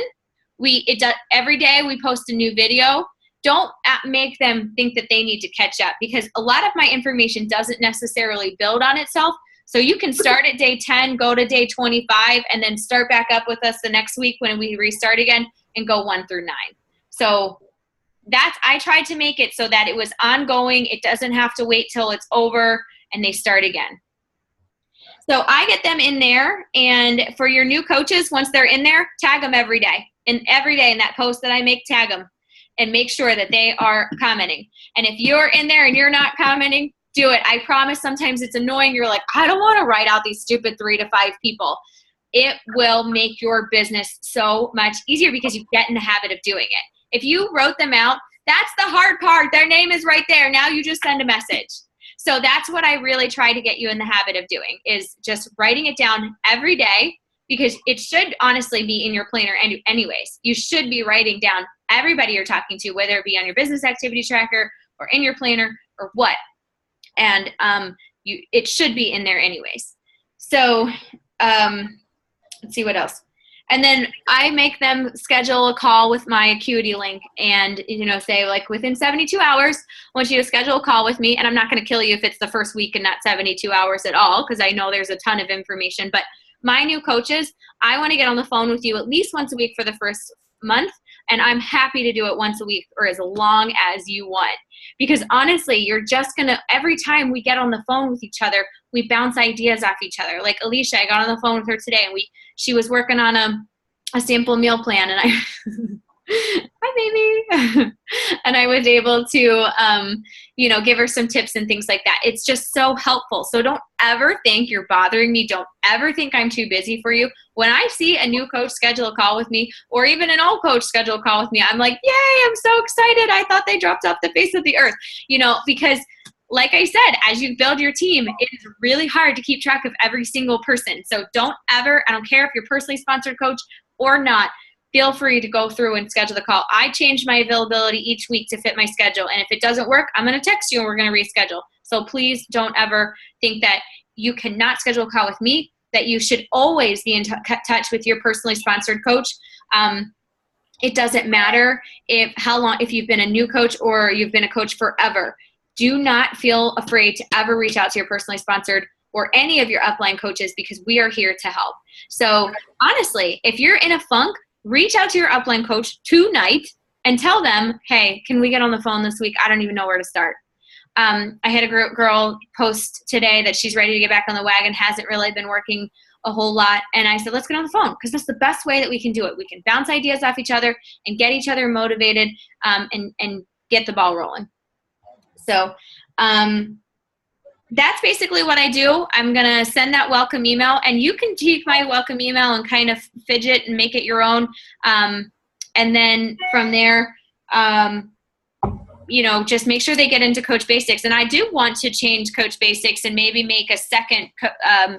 Every day we post a new video. Don't make them think that they need to catch up, because a lot of my information doesn't necessarily build on itself. So you can start at day 10, go to day 25, and then start back up with us the next week when we restart again and go 1 through 9. So I tried to make it so that it was ongoing. It doesn't have to wait till it's over and they start again. So I get them in there, and for your new coaches, once they're in there, tag them every day. And every day in that post that I make, tag them and make sure that they are commenting. And if you're in there and you're not commenting, do it. I promise sometimes it's annoying. You're like, I don't want to write out these stupid 3 to 5 people. It will make your business so much easier because you get in the habit of doing it. If you wrote them out, that's the hard part. Their name is right there. Now you just send a message. So that's what I really try to get you in the habit of doing, is just writing it down every day, because it should honestly be in your planner anyways. You should be writing down everybody you're talking to, whether it be on your business activity tracker or in your planner or what. And it should be in there anyways. So let's see what else. And then I make them schedule a call with my Acuity link and, say like within 72 hours, I want you to schedule a call with me. And I'm not going to kill you if it's the first week and not 72 hours at all, because I know there's a ton of information. But my new coaches, I want to get on the phone with you at least once a week for the first month. And I'm happy to do it once a week or as long as you want. Because honestly, you're just going to, every time we get on the phone with each other, we bounce ideas off each other. Like Alicia, I got on the phone with her today, and she was working on a sample meal plan, and hi baby, and I was able to, give her some tips and things like that. It's just so helpful. So don't ever think you're bothering me. Don't ever think I'm too busy for you. When I see a new coach schedule a call with me, or even an old coach schedule a call with me, I'm like, yay, I'm so excited. I thought they dropped off the face of the earth, because like I said, as you build your team, it is really hard to keep track of every single person. So don't ever, I don't care if you're personally sponsored coach or not, feel free to go through and schedule the call. I change my availability each week to fit my schedule. And if it doesn't work, I'm going to text you and we're going to reschedule. So please don't ever think that you cannot schedule a call with me, that you should always be in touch with your personally sponsored coach. It doesn't matter if you've been a new coach or you've been a coach forever. Do not feel afraid to ever reach out to your personally sponsored or any of your upline coaches, because we are here to help. So honestly, if you're in a funk, reach out to your upline coach tonight and tell them, hey, can we get on the phone this week? I don't even know where to start. I had a girl post today that she's ready to get back on the wagon, hasn't really been working a whole lot. And I said, let's get on the phone, because that's the best way that we can do it. We can bounce ideas off each other and get each other motivated, and get the ball rolling. So that's basically what I do. I'm going to send that welcome email, and you can take my welcome email and kind of fidget and make it your own. And then from there, just make sure they get into Coach Basics. And I do want to change Coach Basics and maybe make a second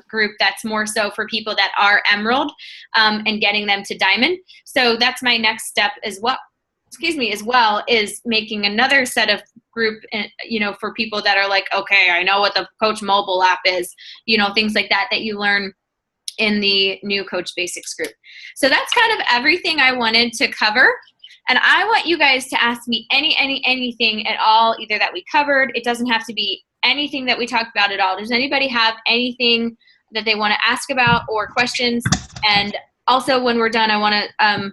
group that's more so for people that are Emerald, and getting them to Diamond. So that's my next step as well. As well, is making another set of group, for people that are like, okay, I know what the Coach mobile app is, things like that you learn in the new Coach Basics group. So that's kind of everything I wanted to cover. And I want you guys to ask me anything at all, either that we covered. It doesn't have to be anything that we talked about at all. Does anybody have anything that they want to ask about or questions? And also, when we're done, I want to,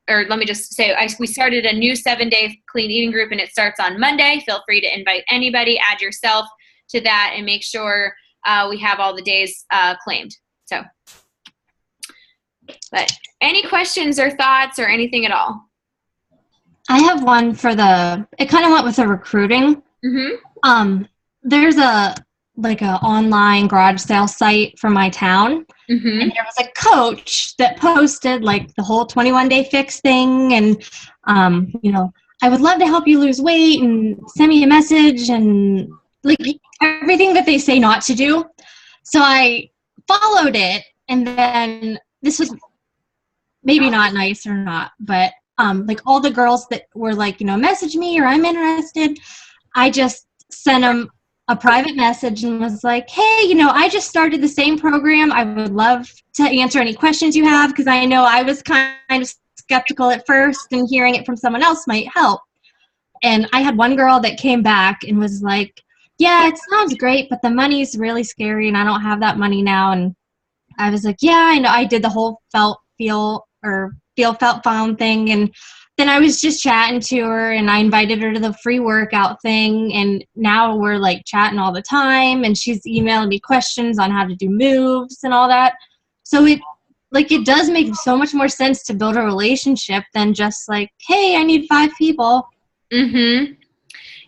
or let me just say, we started a new 7-day clean eating group, and it starts on Monday. Feel free to invite anybody, add yourself to that, and make sure we have all the days claimed. So, but any questions or thoughts or anything at all? I have one for it kind of went with the recruiting. Mm-hmm. There's a online garage sale site for my town. Mm-hmm. And there was a coach that posted like the whole 21-day fix thing. And, I would love to help you lose weight, and send me a message, and like everything that they say not to do. So I followed it, and then this was maybe not nice or not, but like all the girls that were like, message me or I'm interested, I just sent them a private message and was like, hey, I just started the same program. I would love to answer any questions you have, because I know I was kind of skeptical at first, and hearing it from someone else might help. And I had one girl that came back and was like, yeah, it sounds great, but the money's really scary, and I don't have that money now. And I was like, yeah, I know. I did the whole feel, felt, found thing. And then I was just chatting to her, and I invited her to the free workout thing. And now we're like chatting all the time, and she's emailing me questions on how to do moves and all that. So it does make so much more sense to build a relationship than just like, hey, I need 5 people. Mm-hmm.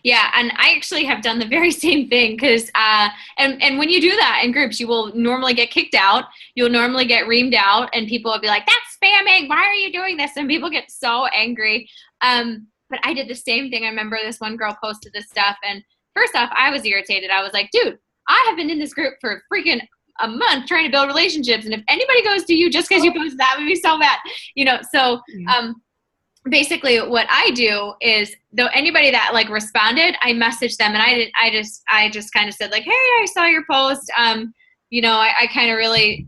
Yeah, and I actually have done the very same thing, because and when you do that in groups, you will normally get kicked out. You'll normally get reamed out, and people will be like, that's spamming. Why are you doing this? And people get so angry. But I did the same thing. I remember this one girl posted this stuff, and first off, I was irritated. I was like, dude, I have been in this group for freaking a month trying to build relationships, and if anybody goes to you just because you posted that, would be so mad. So basically what I do is, though, anybody that like responded, I messaged them, and I just kind of said like, hey, I saw your post. I kind of really,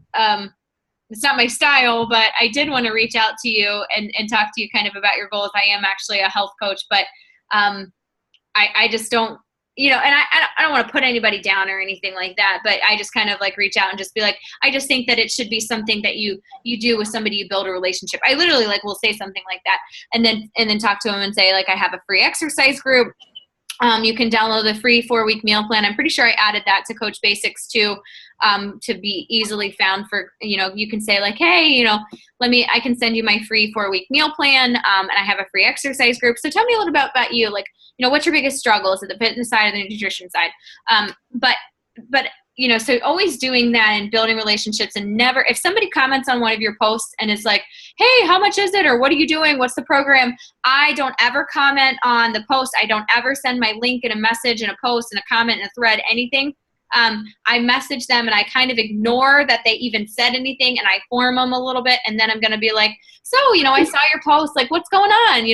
it's not my style, but I did want to reach out to you and talk to you kind of about your goals. I am actually a health coach, but I just don't, and I don't want to put anybody down or anything like that, but I just kind of like reach out and just be like, I just think that it should be something that you do with somebody, you build a relationship. I literally like will say something like that, and then talk to them and say like, I have a free exercise group. You can download the free 4-week meal plan. I'm pretty sure I added that to Coach Basics too, to be easily found for, you can say like, hey, I can send you my free 4-week meal plan. And I have a free exercise group. So tell me a little bit about you. Like, what's your biggest struggle? Is it the fitness side or the nutrition side? But so always doing that and building relationships, and never, if somebody comments on one of your posts and is like, hey, how much is it? Or what are you doing? What's the program? I don't ever comment on the post. I don't ever send my link in a message and a post and a comment and a thread, anything. I message them, and I kind of ignore that they even said anything, and I form them a little bit, and then I'm going to be like, so, I saw your post, like, what's going on?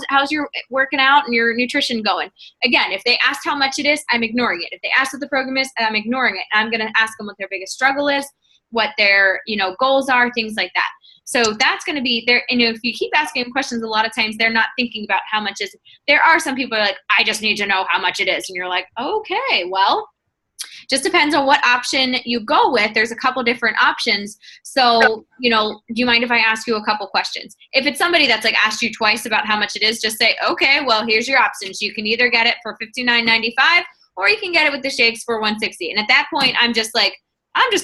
How's your working out and your nutrition going? Again, if they asked how much it is, I'm ignoring it. If they ask what the program is, I'm ignoring it. I'm going to ask them what their biggest struggle is, what their, goals are, things like that. So that's going to be there. And if you keep asking them questions, a lot of times they're not thinking about how much is. There are some people who are like, I just need to know how much it is. And you're like, okay, well, just depends on what option you go with. There's a couple different options. So, do you mind if I ask you a couple questions? If it's somebody that's like asked you twice about how much it is, just say, okay, well, here's your options. You can either get it for $59.95 or you can get it with the shakes for $160. And at that point, I'm just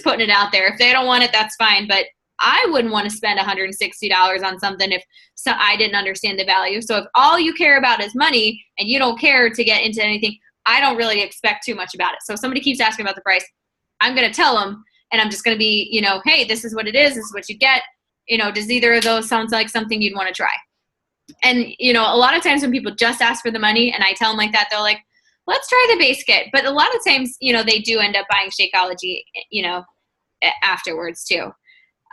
putting it out there. If they don't want it, that's fine. But I wouldn't want to spend $160 on something if I didn't understand the value. So if all you care about is money and you don't care to get into anything, I don't really expect too much about it. So if somebody keeps asking about the price, I'm going to tell them, and I'm just going to be, hey, this is what it is. This is what you get. Does either of those sound like something you'd want to try? And, you know, a lot of times when people just ask for the money and I tell them like that, they're like, let's try the base kit. But a lot of times, you know, they do end up buying Shakeology, you know, afterwards too.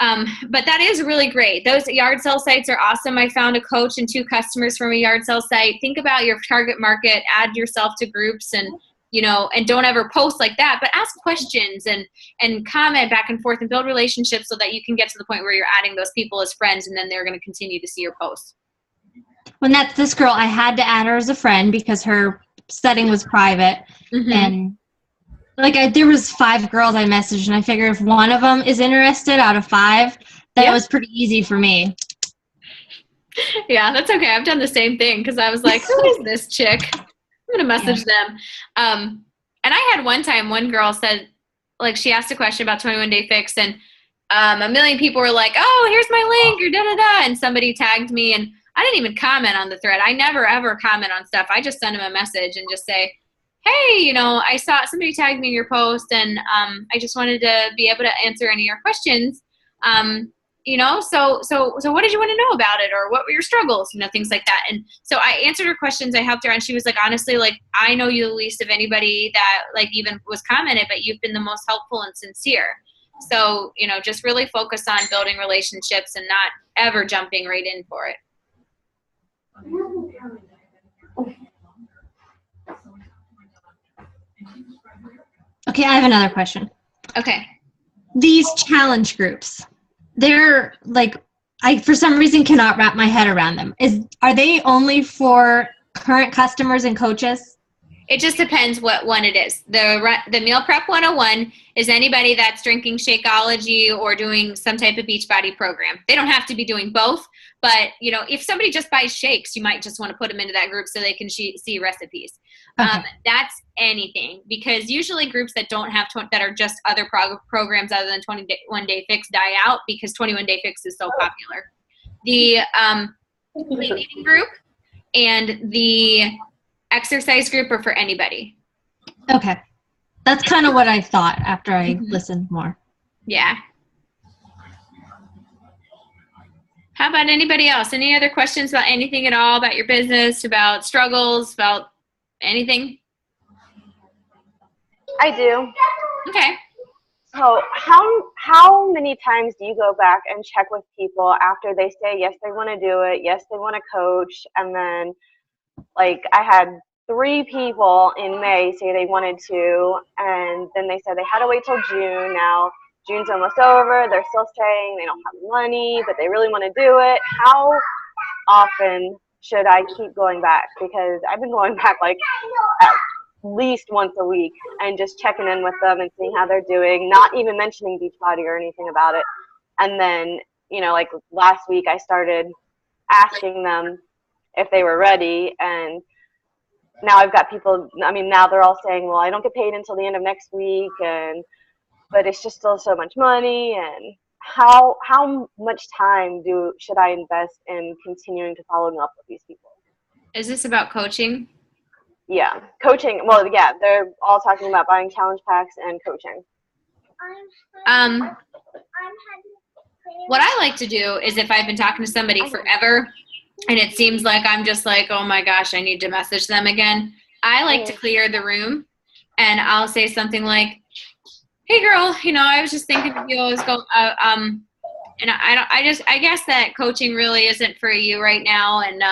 But that is really great. Those yard sale sites are awesome. I found a coach and 2 customers from a yard sale site. Think about your target market, add yourself to groups, and, you know, and don't ever post like that, but ask questions and comment back and forth and build relationships so that you can get to the point where you're adding those people as friends, and then they're going to continue to see your posts. When that's this girl, I had to add her as a friend because her setting was private. Mm-hmm. And like there was 5 girls I messaged, and I figure if one of them is interested out of 5, that was pretty easy for me. Yeah, that's okay. I've done the same thing because I was like, who is this chick? I'm going to message them. And I had one time, one girl said, like, she asked a question about 21 Day Fix, and a million people were like, oh, here's my link, or da-da-da, and somebody tagged me, and I didn't even comment on the thread. I never, ever comment on stuff. I just send them a message and just say, hey, you know, I saw somebody tagged me in your post, and I just wanted to be able to answer any of your questions. You know, so what did you want to know about it, or what were your struggles? You know, things like that. And so I answered her questions. I helped her, and she was like, honestly, like, I know you the least of anybody that like even was commented, but you've been the most helpful and sincere. So, you know, just really focus on building relationships and not ever jumping right in for it. Okay, I have another question. Okay. These challenge groups, they're like, I for some reason cannot wrap my head around them. Are they only for current customers and coaches? It just depends what one it is. The Meal Prep 101 is anybody that's drinking Shakeology or doing some type of Beachbody program. They don't have to be doing both, but, you know, if somebody just buys shakes, you might just want to put them into that group so they can see recipes. Okay. That's anything, because usually groups that don't have that are just other programs other than 21 Day Fix die out because 21 Day Fix is so popular. The clean eating group and the exercise group are for anybody. Okay. That's kind of what I thought after I listened more. Yeah. How about anybody else? Any other questions about anything at all, about your business, about struggles, about anything? I do. Okay. So how many times do you go back and check with people after they say, yes, they want to do it, yes, they want to coach, and then, like, I had 3 people in May say they wanted to, and then they said they had to wait till June. Now June's almost over. They're still saying they don't have money, but they really want to do it. How often should I keep going back? Because I've been going back like at least once a week and just checking in with them and seeing how they're doing, not even mentioning Beachbody or anything about it. And then, you know, like last week I started asking them if they were ready, and now I've got people, I mean, now they're all saying, well, I don't get paid until the end of next week, but it's just still so much money. And how much time should I invest in continuing to follow up with these people? Is this about coaching? Yeah, coaching. Well, yeah, they're all talking about buying challenge packs and coaching. What I like to do is, if I've been talking to somebody forever and it seems like I'm just like, oh my gosh, I need to message them again, I like to clear the room, and I'll say something like, hey girl, you know, I was just thinking of you. And I guess that coaching really isn't for you right now. And,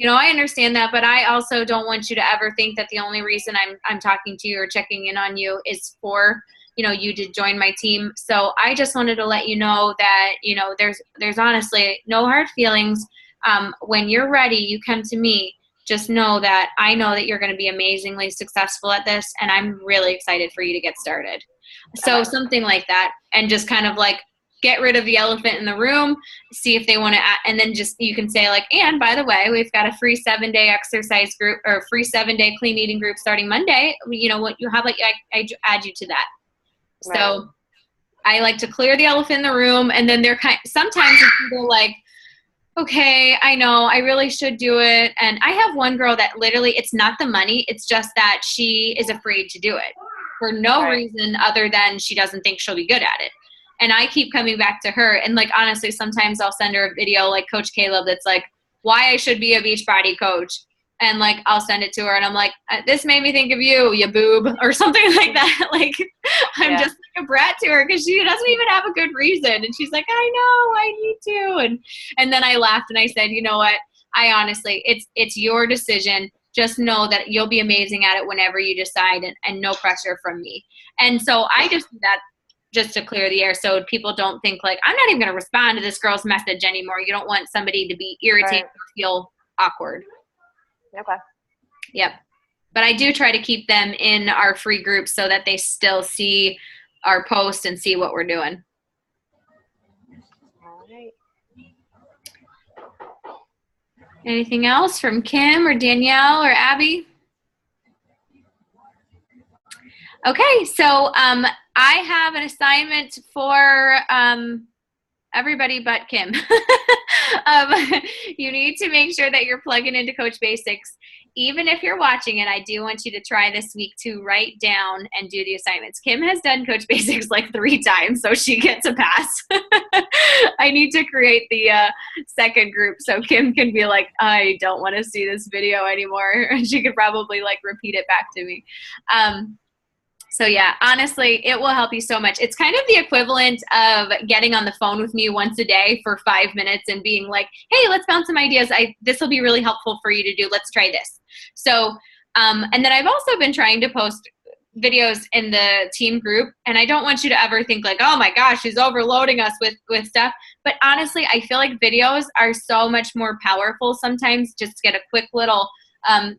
you know, I understand that, but I also don't want you to ever think that the only reason I'm talking to you or checking in on you is for, you know, you to join my team. So I just wanted to let you know that, you know, there's honestly no hard feelings. When you're ready, you come to me. Just know that I know that you're going to be amazingly successful at this, and I'm really excited for you to get started. So something like that, and just kind of like get rid of the elephant in the room, see if they want to, and then just, you can say like, and by the way, we've got a free 7-day exercise group or free 7-day clean eating group starting Monday. You know what, you have, like, I add you to that. Right. So I like to clear the elephant in the room, and then sometimes people like, okay, I know, I really should do it. And I have one girl that literally, it's not the money, it's just that she is afraid to do it for no reason other than she doesn't think she'll be good at it. And I keep coming back to her, and like, honestly, sometimes I'll send her a video like Coach Caleb that's like, why I should be a Beachbody coach. And like, I'll send it to her and I'm like, this made me think of you boob, or something like that. Like, I'm just like a brat to her because she doesn't even have a good reason. And she's like, I know, I need to. And then I laughed and I said, you know what? I honestly, it's your decision. Just know that you'll be amazing at it whenever you decide, and no pressure from me. And so I just do that just to clear the air so people don't think like, I'm not even going to respond to this girl's message anymore. You don't want somebody to be irritated or feel awkward. Okay. Yep. But I do try to keep them in our free group so that they still see our posts and see what we're doing. All right. Anything else from Kim or Danielle or Abby? Okay, so I have an assignment for everybody but Kim. You need to make sure that you're plugging into Coach Basics. Even if you're watching it, I do want you to try this week to write down and do the assignments. Kim has done Coach Basics like 3 times, so she gets a pass. I need to create the second group so Kim can be like, I don't want to see this video anymore. And she could probably like repeat it back to me. So yeah, honestly, it will help you so much. It's kind of the equivalent of getting on the phone with me once a day for 5 minutes and being like, hey, let's bounce some ideas. This will be really helpful for you to do. Let's try this. So, and then I've also been trying to post videos in the team group, and I don't want you to ever think like, oh my gosh, she's overloading us with stuff. But honestly, I feel like videos are so much more powerful sometimes just to get a quick little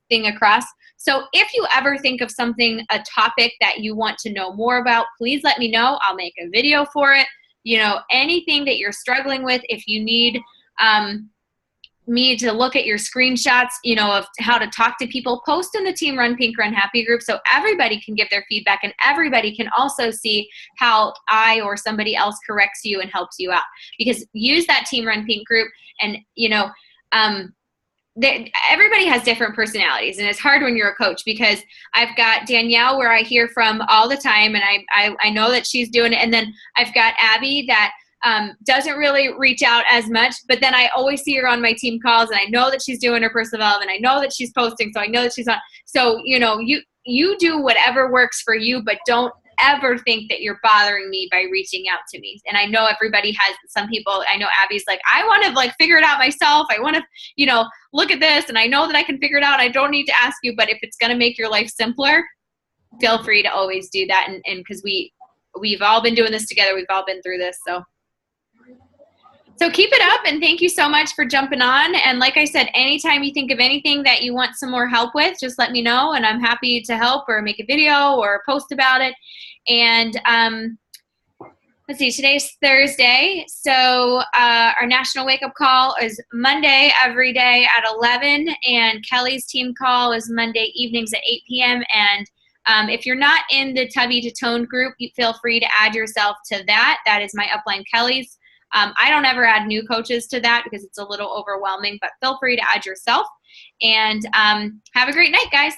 thing across. So if you ever think of something, a topic that you want to know more about, please let me know. I'll make a video for it. You know, anything that you're struggling with, if you need me to look at your screenshots, you know, of how to talk to people, post in the Team Run Pink Run Happy group so everybody can give their feedback and everybody can also see how I or somebody else corrects you and helps you out. Because use that Team Run Pink group, and, you know, everybody has different personalities, and it's hard when you're a coach because I've got Danielle where I hear from all the time, and I know that she's doing it, and then I've got Abby that doesn't really reach out as much, but then I always see her on my team calls, and I know that she's doing her personal development. I know that she's posting, so I know that she's on. So, you know, you do whatever works for you, but don't ever think that you're bothering me by reaching out to me. And I know everybody has, some people, I know Abby's like, I want to like figure it out myself. I want to, you know, look at this, and I know that I can figure it out. I don't need to ask you, but if it's going to make your life simpler, feel free to always do that. And because we've all been doing this together. We've all been through this. So keep it up, and thank you so much for jumping on. And like I said, anytime you think of anything that you want some more help with, just let me know, and I'm happy to help or make a video or post about it. And let's see, today's Thursday, so our national wake-up call is Monday every day at 11, and Kelly's team call is Monday evenings at 8 p.m. And if you're not in the Tubby to Tone group, you feel free to add yourself to that. That is my upline Kelly's. I don't ever add new coaches to that because it's a little overwhelming, but feel free to add yourself. And have a great night, guys.